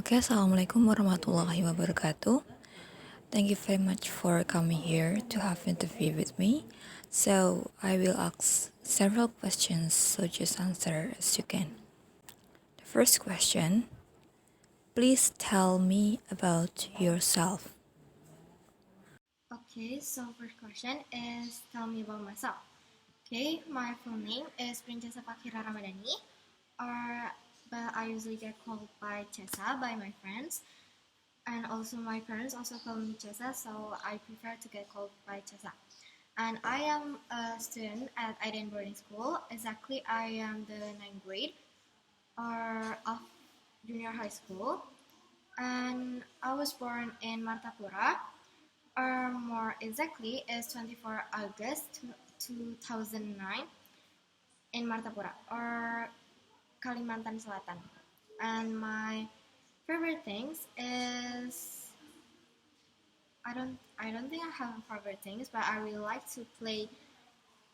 Oke, Assalamualaikum warahmatullahi wabarakatuh. Thank you very much for coming here to have interview with me. So I will ask several questions, so just answer as you can. The first question, please tell me about yourself. Okay, so first question is tell me about myself. Okay, my full name is Princesa Fakira Ramadhani, or but I usually get called by Chesa by my friends, and also my parents also call me Chesa, so I prefer to get called by Chesa. And I am a student at Aiden Boarding School. Exactly, I am the ninth grade or of junior high school, and I was born in Martapura, or more exactly is 24 August 2009 in Martapura or Kalimantan Selatan. And my favorite things is I don't think I have favorite things, but I really like to play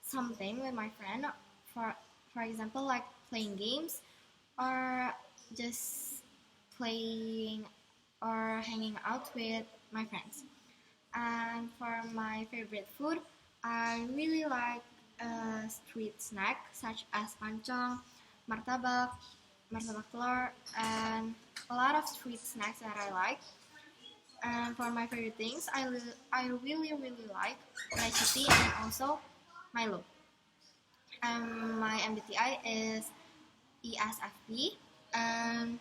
something with my friend. For for example, like playing games or just playing or hanging out with my friends. And for my favorite food, I really like street snack such as pancong, martabak, martabak telur, and a lot of street snacks that I like. And for my favorite things, I really like recipe and also Milo. My MBTI is ESFP, and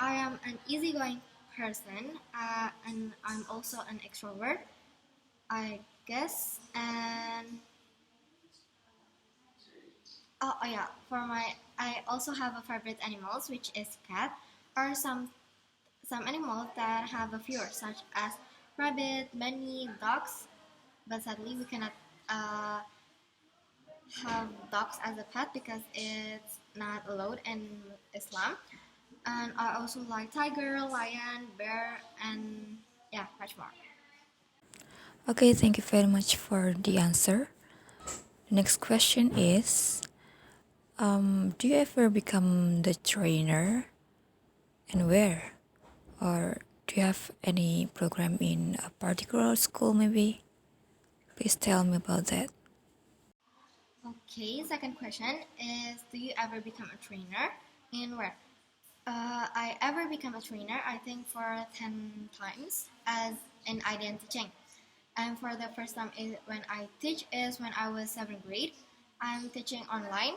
I am an easygoing person, and I'm also an extrovert, I guess. And oh yeah, I also have a favorite animals, which is cat, or some animals that have a fear, such as rabbit, bunny, dogs. But sadly, we cannot uh, have dogs as a pet because it's not allowed in Islam. And I also like tiger, lion, bear, and yeah, much more. Okay, thank you very much for the answer. Next question is, do you ever become the trainer and where? Or do you have any program in a particular school maybe? Please tell me about that. Okay, second question is do you ever become a trainer and where? I ever become a trainer, I think for 10 times as in IDN teaching. And for the first time is when I teach is when I was 7th grade. I'm teaching online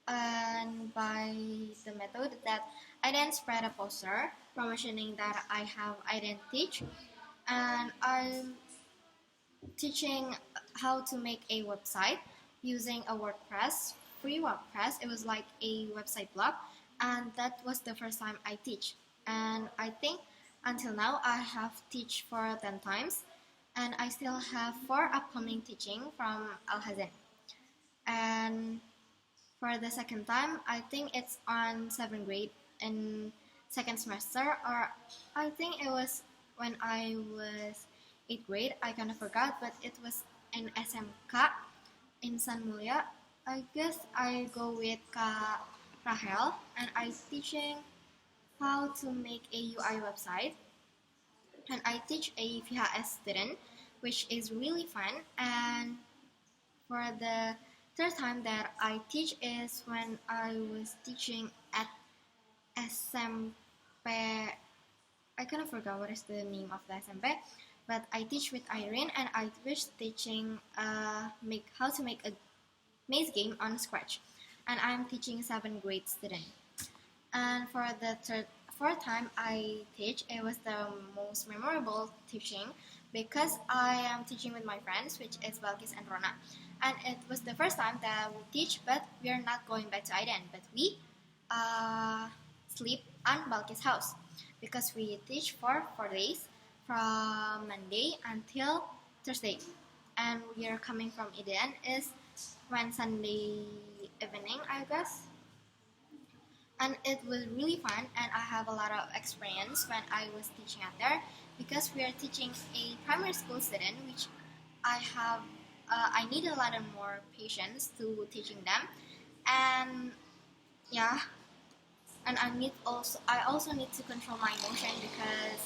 and by the method that I then spread a poster promoting that I then teach, and I'm teaching how to make a website using a WordPress, free WordPress. It was like a website blog, and that was the first time I teach. And I think until now I have teach for 10 times, and I still have 4 upcoming teaching from Al Hazen. And for the second time, I think it's on 7th grade in second semester, or I think it was when I was 8th grade. I kind of forgot, but it was in SMK in San Mulia. I guess I go with Kak Rahel, and I teaching how to make a UI website, and I teach a VHS student, which is really fun. And for the third time that I teach is when I was teaching at SMP. I kind of forgot what is the name of the SMP, but I teach with Irene, and I was teaching make how to make a maze game on Scratch, and I'm teaching 7th grade student. And for the fourth time I teach, it was the most memorable teaching because I am teaching with my friends, which is Balkis and Rona. And it was the first time that we teach, but we are not going back to Aiden, but we uh, sleep on Balkis' house because we teach for 4 days from Monday until Thursday. And we are coming from Iden is when Sunday evening, I guess. And it was really fun, and I have a lot of experience when I was teaching out there because we are teaching a primary school student, which I have I need a lot of more patience to teaching them. And yeah, and I also need to control my emotion because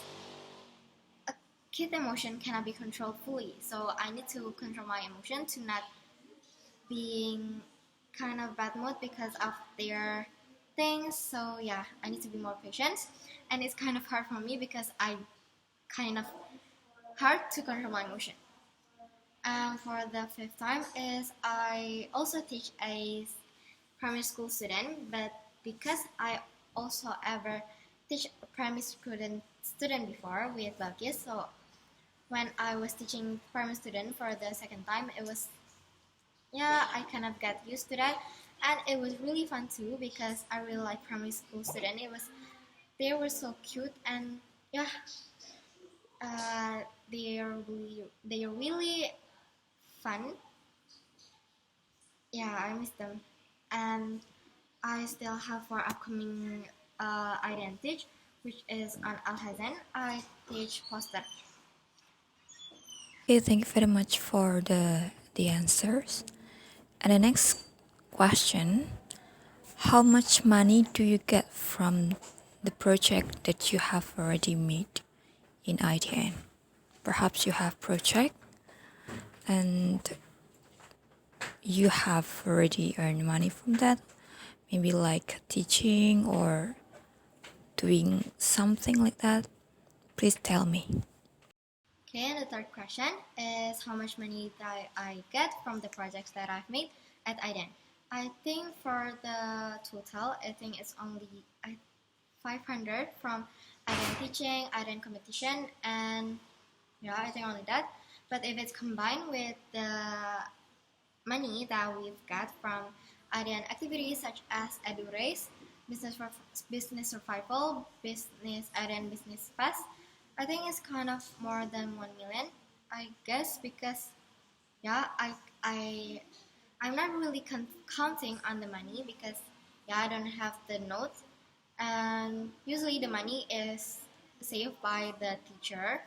a kid emotion cannot be controlled fully. So I need to control my emotion to not being kind of bad mood because of their things. So yeah, I need to be more patient, and it's kind of hard for me because I kind of hard to control my emotion. And for the fifth time is I also teach a primary school student, but because I also ever teach a primary student before with Balkis, so when I was teaching primary student for the second time, it was yeah, I kind of got used to that, and it was really fun too because I really like primary school student. They were so cute and yeah, uh, they are really fun. Yeah, I miss them, and I still have for upcoming identity, which is on Al Hazen. I teach poster. Okay, thank you very much for the answers. And the next question, how much money do you get from the project that you have already made in ITN? Perhaps you have project and you have already earned money from that, maybe like teaching or doing something like that. Please tell me. Okay, and the third question is how much money that I get from the projects that I've made at IDEN. I think for the total, I think it's only 500 from IDEN teaching, IDEN competition, and yeah, I think only that. But if it's combined with the money that we've got from IDEN activities such as EduRace, business survival, business IDEN business pass, I think it's kind of more than 1 million. I guess because yeah, I'm not really counting on the money because yeah, I don't have the notes, and usually the money is saved by the teacher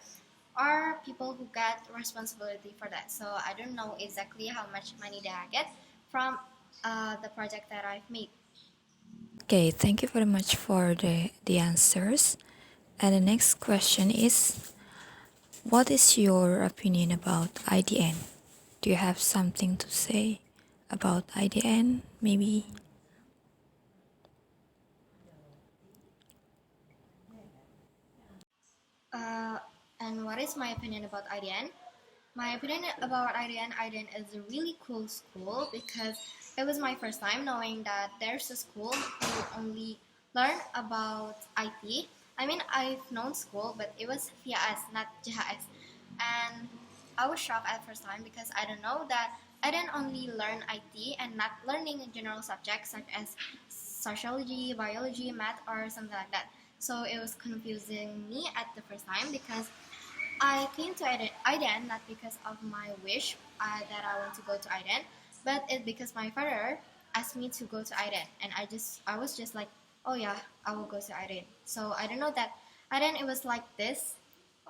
or people who get responsibility for that. So I don't know exactly how much money that I get from the project that I've made. Okay, thank you very much for the answers. And the next question is, what is your opinion about IDN? Do you have something to say about IDN, maybe? Uh, and what is my opinion about IDN? My opinion about IDN is a really cool school because it was my first time knowing that there's a school who only learn about IT. I mean, I've known school, but it was via us, not JHS. And I was shocked at first time because I don't know that I didn't only learn IT and not learning general subjects such as sociology, biology, math, or something like that. So it was confusing me at the first time because I came to IDEN not because of my wish that I want to go to IDEN, but it's because my father asked me to go to IDEN, and I was just like, oh yeah, I will go to IDEN. So I don't know that IDEN it was like this,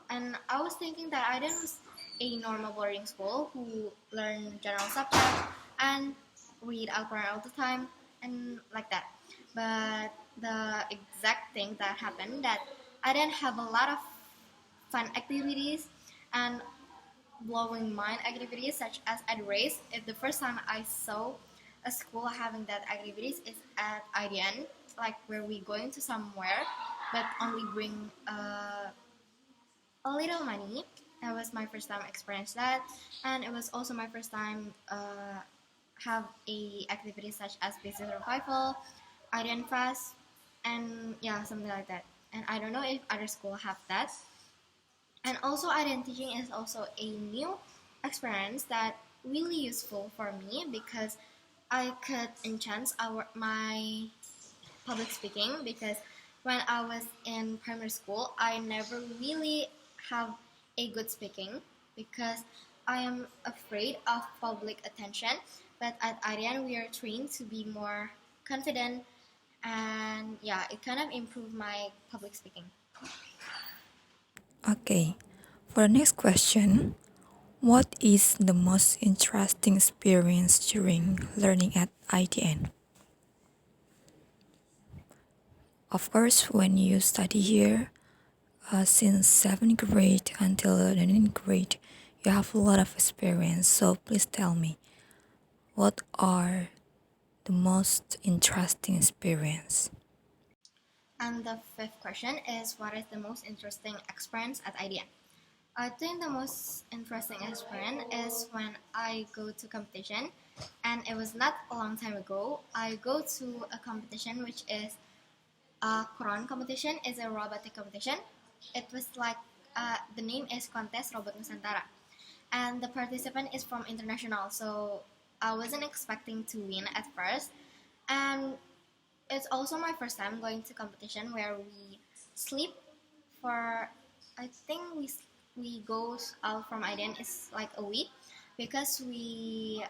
and I was thinking that IDEN was a normal boarding school who learn general subjects and read Al-Quran all the time and like that. But the exact thing that happened that I didn't have a lot of fun activities and blowing mind activities such as at race. If the first time I saw a school having that activities is at IDN, like where we going to somewhere, but only bring a little money. That was my first time experience that, and it was also my first time have a activity such as business survival, IDN fast, and yeah, something like that. And I don't know if other school have that. And also identity is also a new experience that really useful for me because I could enhance my public speaking because when I was in primary school I never really have a good speaking because I am afraid of public attention, but at IDN we are trained to be more confident, and yeah, it kind of improved my public speaking. Okay, for the next question, what is the most interesting experience during learning at ITN? Of course, when you study here, since 7th grade until the 9th grade, you have a lot of experience. So please tell me, what are the most interesting experience? And the fifth question is, what is the most interesting experience at IDN? I think the most interesting experience is when I go to competition, and it was not a long time ago. I go to a competition which is a Quran competition, is a robotic competition. It was like the name is Kontes Robot Nusantara, and the participant is from international. So I wasn't expecting to win at first, and it's also my first time going to competition where we sleep for, I think we go out from Aden is like a week, because we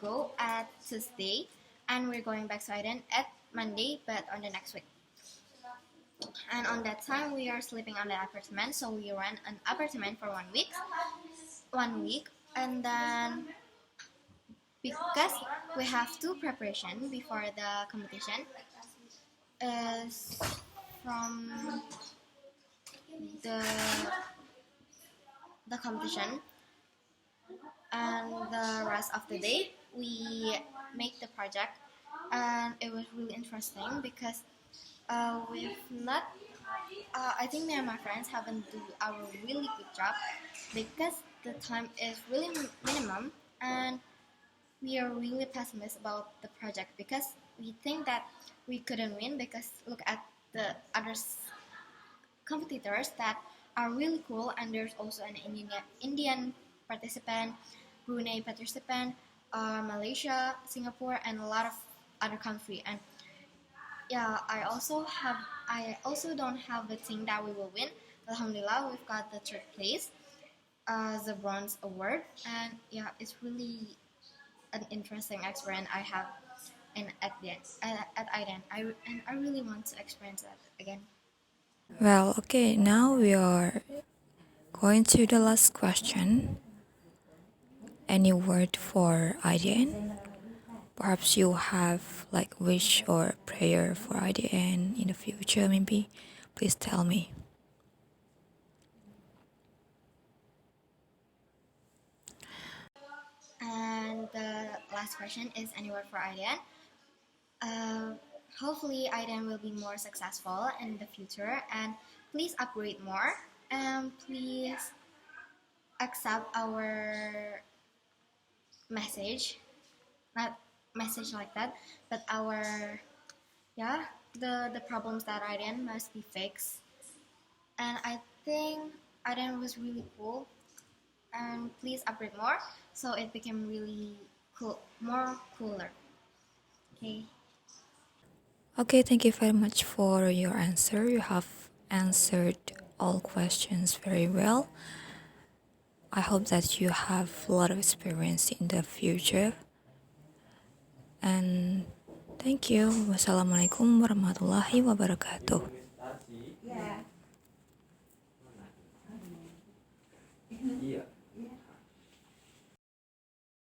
go at Tuesday and we're going back to Aden at Monday, but on the next week. And on that time we are sleeping on the apartment, so we rent an apartment for 1 week, and then because we have two preparation before the competition is from the competition, and the rest of the day we make the project, and it was really interesting because we've not I think me and my friends haven't do a really good job because the time is really minimum, and we are really pessimistic about the project because we think that we couldn't win, because look at the other competitors that are really cool, and there's also an Indian participant, Brunei participant, Malaysia, Singapore, and a lot of other country. And yeah, I also don't have the thing that we will win. Alhamdulillah, we've got the third place, the bronze award, and yeah, it's really an interesting experience I have in at the at IDEN. And I really want to experience that again. Well, okay, now we are going to the last question. Any word for IDN? Perhaps you have like wish or prayer for IDN in the future, maybe. Please tell me. And the last question is, any word for IDEN? Uh, Hopefully IDEN will be more successful in the future, and please upgrade more, and please accept our message, not message like that, but our, yeah, the problems that IDEN must be fixed. And I think IDEN was really cool, and please upgrade more so it became really cool, more cooler. Okay. Okay, thank you very much for your answer. You have answered all questions very well. I hope that you have a lot of experience in the future. And thank you. Wassalamualaikum warahmatullahi wabarakatuh.